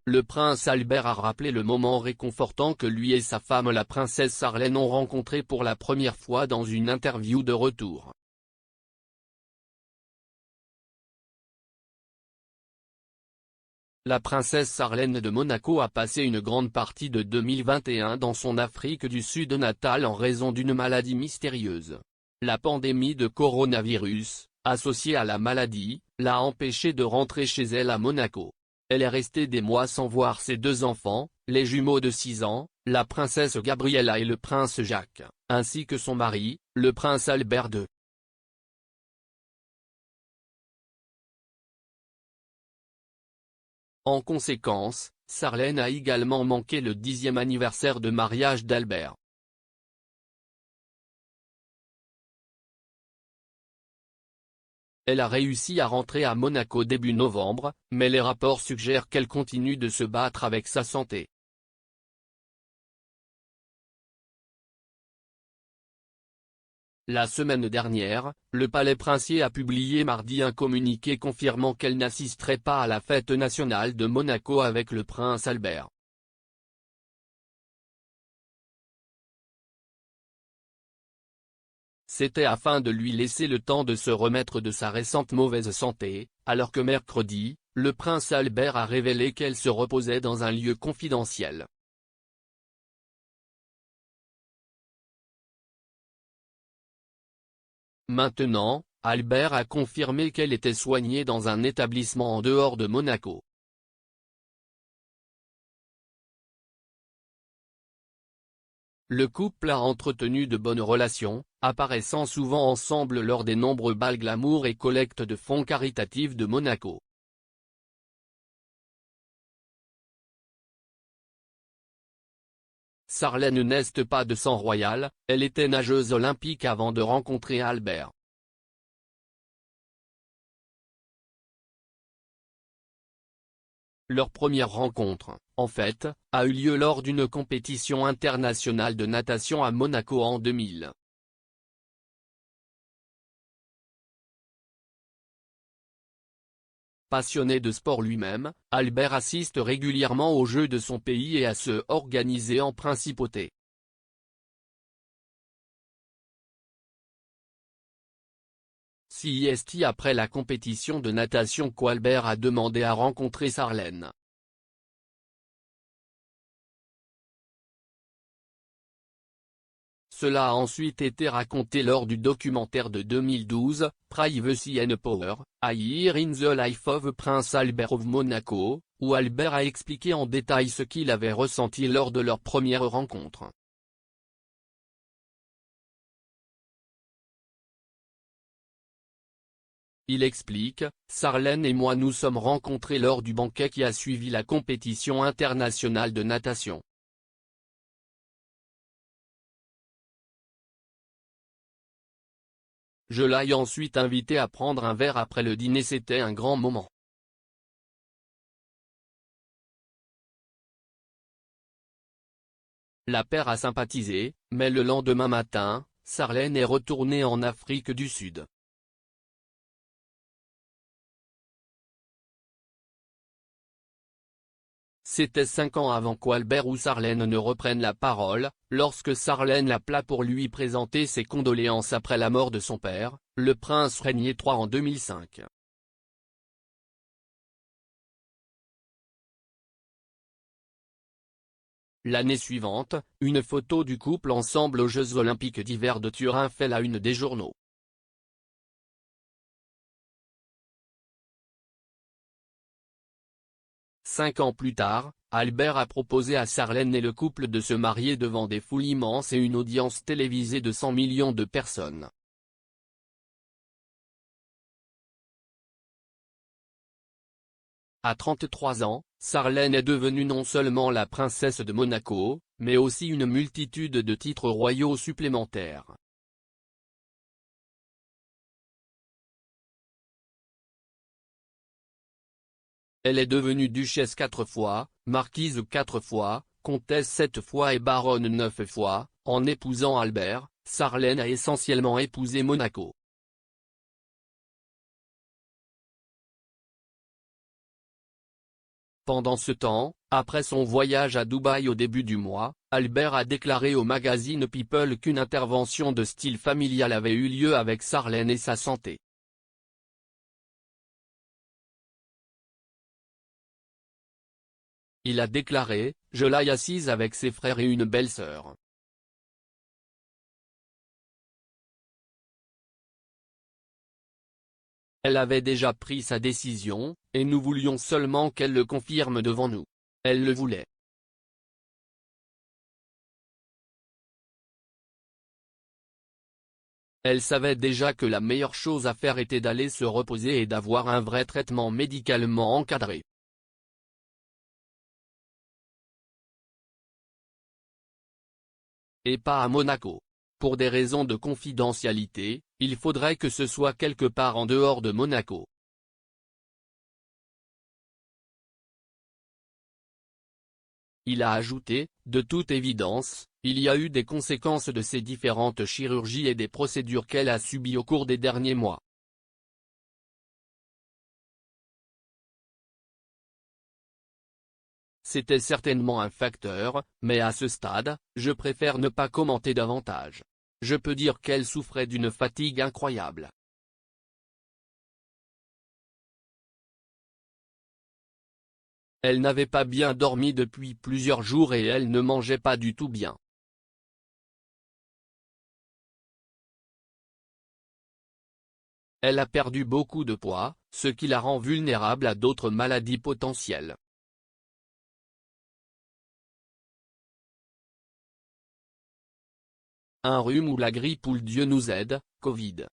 le prince Albert a rappelé le moment réconfortant que lui et sa femme la princesse Sarlène ont rencontré pour la première fois dans une interview de retour. La princesse Sarlène de Monaco a passé une grande partie de 2021 dans son Afrique du Sud natale en raison d'une maladie mystérieuse. La pandémie de coronavirus, associée à la maladie, l'a empêchée de rentrer chez elle à Monaco. Elle est restée des mois sans voir ses deux enfants, les jumeaux de 6 ans, la princesse Gabriella et le prince Jacques, ainsi que son mari, le prince Albert II. En conséquence, Sarlène a également manqué le 10e anniversaire de mariage d'Albert. Elle a réussi à rentrer à Monaco début novembre, mais les rapports suggèrent qu'elle continue de se battre avec sa santé. La semaine dernière, le palais princier a publié mardi un communiqué confirmant qu'elle n'assisterait pas à la fête nationale de Monaco avec le prince Albert. C'était afin de lui laisser le temps de se remettre de sa récente mauvaise santé, alors que mercredi, le prince Albert a révélé qu'elle se reposait dans un lieu confidentiel. Maintenant, Albert a confirmé qu'elle était soignée dans un établissement en dehors de Monaco. Le couple a entretenu de bonnes relations, apparaissant souvent ensemble lors des nombreux bals glamour et collectes de fonds caritatifs de Monaco. Sarlène n'est pas de sang royal, elle était nageuse olympique avant de rencontrer Albert. Leur première rencontre, en fait, a eu lieu lors d'une compétition internationale de natation à Monaco en 2000. Passionné de sport lui-même, Albert assiste régulièrement aux Jeux de son pays et à ceux organisés en principauté. CIST après la compétition de natation qu'Albert a demandé à rencontrer Sarlène. Cela a ensuite été raconté lors du documentaire de 2012, Privacy and Power, A Year in the Life of Prince Albert of Monaco, où Albert a expliqué en détail ce qu'il avait ressenti lors de leur première rencontre. Il explique, Sarlène et moi nous sommes rencontrés lors du banquet qui a suivi la compétition internationale de natation. Je l'ai ensuite invité à prendre un verre après le dîner, c'était un grand moment. La paire a sympathisé, mais le lendemain matin, Sarlène est retournée en Afrique du Sud. C'était 5 ans avant qu'Albert ou Sarlène ne reprenne la parole, lorsque Sarlène l'appela pour lui présenter ses condoléances après la mort de son père, le prince Régnier III en 2005. L'année suivante, une photo du couple ensemble aux Jeux Olympiques d'hiver de Turin fait la une des journaux. Cinq ans plus tard, Albert a proposé à Sarlène et le couple de se marier devant des foules immenses et une audience télévisée de 100 millions de personnes. À 33 ans, Sarlène est devenue non seulement la princesse de Monaco, mais aussi une multitude de titres royaux supplémentaires. Elle est devenue duchesse 4 fois, marquise 4 fois, comtesse 7 fois et baronne 9 fois. En épousant Albert, Sarlène a essentiellement épousé Monaco. Pendant ce temps, après son voyage à Dubaï au début du mois, Albert a déclaré au magazine People qu'une intervention de style familial avait eu lieu avec Sarlène et sa santé. Il a déclaré: « Je l'ai assise avec ses frères et une belle-sœur. Elle avait déjà pris sa décision, et nous voulions seulement qu'elle le confirme devant nous. Elle le voulait. Elle savait déjà que la meilleure chose à faire était d'aller se reposer et d'avoir un vrai traitement médicalement encadré. Et pas à Monaco. Pour des raisons de confidentialité, il faudrait que ce soit quelque part en dehors de Monaco. » Il a ajouté: « De toute évidence, il y a eu des conséquences de ces différentes chirurgies et des procédures qu'elle a subies au cours des derniers mois. C'était certainement un facteur, mais à ce stade, je préfère ne pas commenter davantage. Je peux dire qu'elle souffrait d'une fatigue incroyable. Elle n'avait pas bien dormi depuis plusieurs jours et elle ne mangeait pas du tout bien. Elle a perdu beaucoup de poids, ce qui la rend vulnérable à d'autres maladies potentielles. Un rhume ou la grippe ou le Dieu nous aide, Covid.